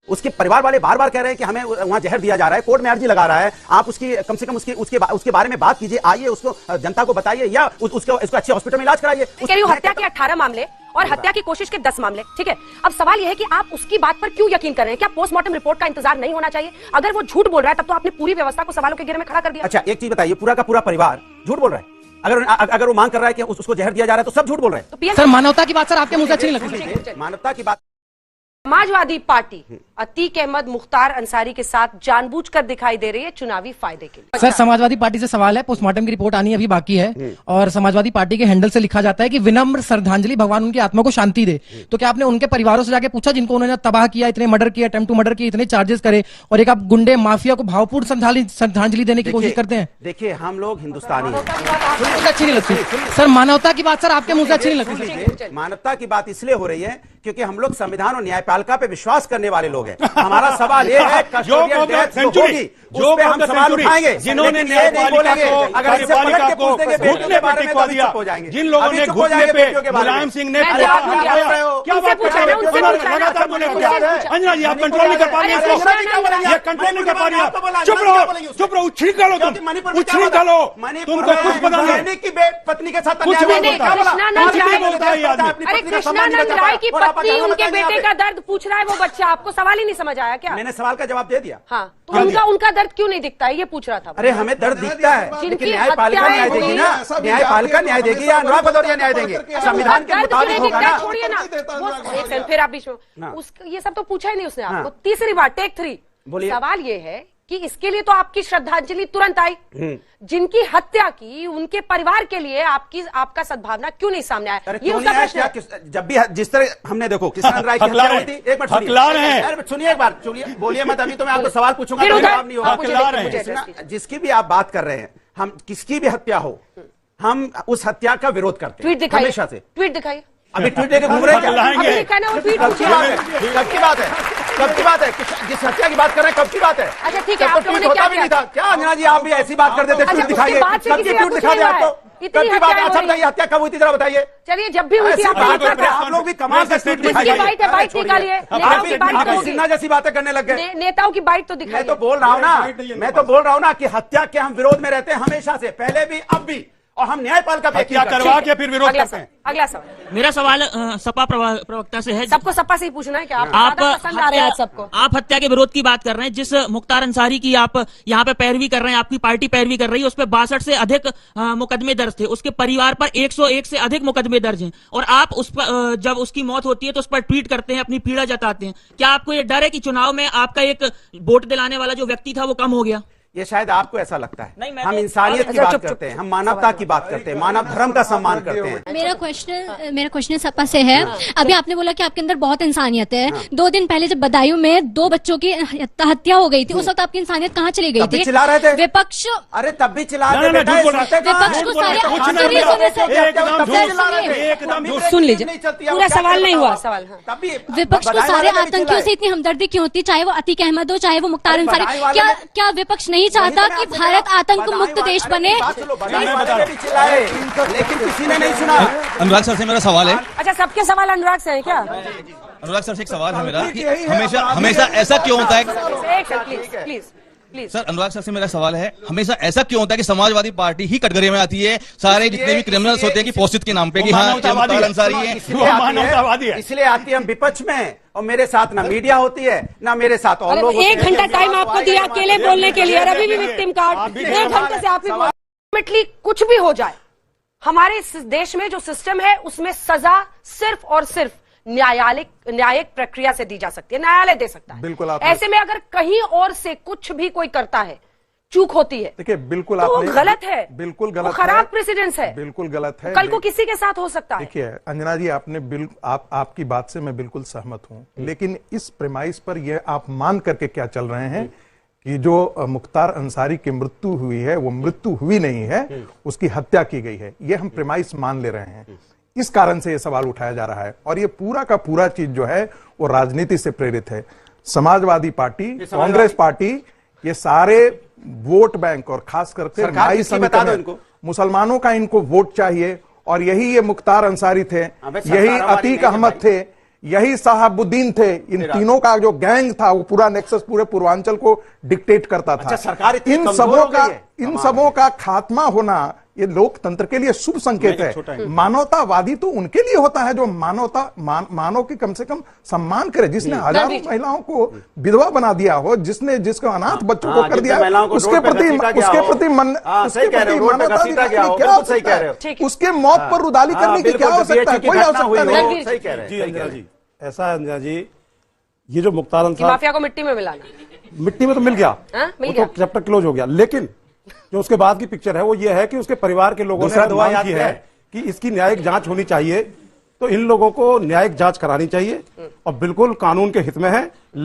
उसके परिवार वाले बार बार कह रहे हैं कि हमें वहां जहर दिया जा रहा है, कोर्ट में अर्जी लगा रहा है। आप उसकी कम से कम उसके बारे में बात कीजिए, आइए उसको जनता को बताइए या उसको अच्छे हॉस्पिटल में इलाज कराइए। हत्या के 18 मामले और हत्या की कोशिश के 10 मामले, ठीक है। अब सवाल यह है कि आप उसकी बात पर क्यों यकीन कर रहे हैं? क्या पोस्टमार्टम रिपोर्ट का इंतजार नहीं होना चाहिए? अगर वो झूठ बोल रहा है तब तो आपने पूरी व्यवस्था को सवालों के घेरे में खड़ा कर दिया। अच्छा एक चीज बताइए, पूरा का पूरा परिवार झूठ बोल रहा है? अगर वो मांग कर रहा है कि उसको जहर दिया जा रहा है तो सब झूठ बोल रहे हैं। सर मानवता की बात सर आपके मुंह से अच्छी नहीं लगती। मानवता की बात। समाजवादी पार्टी अतीक अहमद मुख्तार अंसारी के साथ जानबूझकर दिखाई दे रही है चुनावी फायदे के लिए। सर समाजवादी पार्टी से सवाल है, पोस्टमार्टम की रिपोर्ट आनी अभी बाकी है और समाजवादी पार्टी के हैंडल से लिखा जाता है कि विनम्र श्रद्धांजलि, भगवान उनकी आत्मा को शांति दे। तो क्या आपने उनके परिवारों से जाके पूछा जिनको उन्होंने तबाह किया, इतने मर्डर किए, अटेम्प्ट टू मर्डर किए, इतने चार्जेस करे, और एक आप गुंडे माफिया को भावपूर्ण श्रद्धांजलि देने की कोशिश करते हैं? देखिए हम लोग हिंदुस्तानी हैं, अच्छी नहीं लगती सर। मानवता की बात सर आपके मुंह से अच्छी नहीं लगती। मानवता की बात इसलिए हो रही है क्योंकि हम लोग संविधान और न्यायपालिका पे विश्वास करने वाले लोग हैं। हमारा सवाल ये है कस्टोडियल डेथ जो होगी उस पे हम सवाल उठाएंगे। जिन्होंने न्यायपालिका को अगर इससे पलट के पूछ देंगे घुटने पर टिकवा दिया, जिन लोगों ने घुटने पे मुलायम सिंह ने क्या बात कर रहे हो? लगातार बोलेगा अंजना जी, आप कंट्रोल नहीं कर पा रही हैं, ये कंट्रोल नहीं कर पा रही हैं। चुप रहो, चुप रहो, उछली डालो तुम, उछली डालो, तुमको कुछ पता नहीं की पत्नी के साथ कुछ नहीं बोलता है ये आदमी। अरे कृष्णानंद राय की पत्नी उनके बेटे का दर्द पूछ रहा है, वो बच्चा आपको सवाल ही नहीं समझ आया क्या? मैंने सवाल का जवाब दे दिया। हाँ, तो उनका दर्द क्यों नहीं दिखता है ये पूछ रहा था। अरे हमें दर्द दिखता है, लेकिन न्यायपालिका न्याय देगी ना, न्यायपालिका न्याय देगी या अनुराग भदौरिया न्याय देंगे? संविधान के मुताबिक होगा ना। छोड़िए ना, फिर आप बीच में ये सब तो पूछा ही नहीं उसने आपको। तीसरी बार टेक 3 सवाल ये है कि इसके लिए तो आपकी श्रद्धांजलि तुरंत आई, जिनकी हत्या की उनके परिवार के लिए आपका सद्भावना क्यों नहीं सामने आया? ये उसका प्रश्न है। जब भी जिस तरह हमने देखो किसान राय की हत्या हुई थी, एक मिनट सुनिए, एक बार सुनिए, बोलिए मत, अभी तो मैं आपको सवाल पूछूंगा तो जवाब नहीं होगा। जिसकी भी आप बात कर रहे हैं, हम किसकी भी हत्या हो, हम उस हत्या का विरोध करते हैं। ट्वीट दिखाइए, हमेशा से ट्वीट दिखाइए। अभी ट्वीट लेके घूम रहे हैं क्या? कब की बात है? कब की बात है? जिस हत्या की बात कर रहे हैं कब की बात है? अच्छा ठीक है, आप लोगों ने क्या किया? क्या अंजना जी आप भी ऐसी बात कर देते? ट्वीट दिखाइए, कब की ट्वीट दिखा दे आपको? कब की बात है? अच्छा बताइए हत्या कब हुई थी जरा बताइए। चलिए जब भी हुई थी आप लोग भी कमाल से ट्वीट दिखाइए। बाइट निकालिए, सिन्हा जैसी बातें करने लग गए। नेताओं की बाइट तो दिखाइए। मैं तो बोल रहा हूँ ना कि हत्या के हम विरोध में रहते हैं हमेशा से, पहले भी अब भी, और हम न्यायपालिका पे क्या करवा के फिर विरोध करते हैं। अगला सवाल, मेरा सवाल सपा प्रवक्ता से है। सबको सपा से ही पूछना है क्या? आप पसंद आ रहे हैं सबको? आप हत्या के विरोध की बात कर रहे हैं, जिस मुख्तार अंसारी की आप यहाँ पे पैरवी कर रहे हैं, आपकी पार्टी पैरवी कर रही है, उस पर 62 से अधिक मुकदमे दर्ज थे, उसके परिवार पर 101 से अधिक मुकदमे दर्ज हैं, और आप उस पर जब उसकी मौत होती है तो उस पर ट्वीट करते हैं, अपनी पीड़ा जताते हैं। क्या आपको ये डर है कि चुनाव में आपका एक वोट दिलाने वाला जो व्यक्ति था वो कम हो गया? ये शायद आपको ऐसा लगता है। हम इंसानियत की बात करते हैं, हम मानवता की बात करते हैं, मानव धर्म का सम्मान करते हैं। मेरा क्वेश्चन सपा से है। अभी आपने बोला कि आपके अंदर बहुत इंसानियत है। 2 दिन पहले जब बदायूं में 2 बच्चों की हत्या हो गई थी, उस वक्त आपकी इंसानियत कहाँ चली गई थी? चिल्ला रहे थे विपक्ष। अरे तब भी चिल्ला रहे थे। विपक्ष को सुन लीजिए, पूरा सवाल नहीं हुआ। सवाल विपक्ष को सारे आतंकियों से इतनी हमदर्दी क्यों होती? चाहे वो अतीक अहमद हो, चाहे वो मुख्तार अंसारी। क्या विपक्ष नहीं चाहता कि भारत आतंक मुक्त देश बने? लेकिन किसी ने नहीं सुना। अनुराग सर से मेरा सवाल है। अच्छा सबके सवाल अनुराग से है क्या? अनुराग सर से एक सवाल है मेरा कि हमेशा ऐसा क्यों होता है? प्लीज सर अनुराग सर से मेरा सवाल है, हमेशा ऐसा क्यों होता है कि समाजवादी पार्टी ही कटघरे में आती है? सारे जितने भी क्रिमिनल्स होते हैं कि पोस्टित के नाम पे कि हाँ मुख्तार अंसारी है, इसलिए आती है हम विपक्ष में, और मेरे साथ ना मीडिया होती है ना मेरे साथ और लोग। 1 घंटा टाइम आपको दिया अकेले बोलने के लिए, और अभी भी विक्टिम कार्ड 1 घंटे से आप ही अल्टीमेटली कुछ भी हो जाए, हमारे देश में जो सिस्टम है उसमें सजा सिर्फ और सिर्फ न्यायिक प्रक्रिया से दी जा सकती है, न्यायालय दे सकता है। बिल्कुल ऐसे में अगर कहीं और से कुछ भी कोई करता है, चूक होती है, देखिए बिल्कुल तो गलत है, बिल्कुल गलत, खराब प्रेसिडेंस है, बिल्कुल गलत है। कल को किसी के साथ हो सकता है। देखिए अंजना जी, आपकी बात से मैं बिल्कुल सहमत हूं, लेकिन इस प्रेमाइस पर ये आप मान करके क्या चल रहे हैं कि जो मुख्तार अंसारी की मृत्यु हुई है वो मृत्यु हुई नहीं है, उसकी हत्या की गई है, ये हम प्रेमाइस मान ले रहे हैं। इस कारण से ये सवाल उठाया जा रहा है, और ये पूरा का पूरा चीज जो है वो राजनीति से प्रेरित है। समाजवादी पार्टी, कांग्रेस पार्टी, ये सारे वोट बैंक और खास करके माई समिति में मुसलमानों का इनको वोट चाहिए, और यही ये मुख्तार अंसारी थे, यही अतीक अहमद थे, यही साहबुद्दीन थे। इन तीनों का जो गैंग था वो पूरा नेक्सस पूरे पूर्वांचल को डिक्टेट करता था। अच्छा, सरकार इतनी इन कमजोर हो गई है। इन सबों का खात्मा होना ये लोकतंत्र के लिए शुभ संकेत है। मानवतावादी तो उनके लिए होता है जो मानव की कम से कम सम्मान करे, जिसने हजारों महिलाओं को विधवा बना दिया हो, जिसको अनाथ बच्चों को कर दिया, उसके प्रति उसके मौत पर रुदाली करने की क्या आवश्यकता है? कोई आवश्यकता नहीं। जी अंजना जी, ऐसा है अंजना जी, ये जो मुख्तार अंसारी माफिया को मिट्टी में मिलाना, मिट्टी में तो मिल गया, मिल वो गया। तो चैप्टर क्लोज हो गया, लेकिन जो उसके बाद की पिक्चर है वो ये है कि उसके परिवार के लोगों ने मांग की है कि इसकी न्यायिक जांच होनी चाहिए। तो इन लोगों को न्यायिक जांच करानी चाहिए और बिल्कुल कानून के हित में है।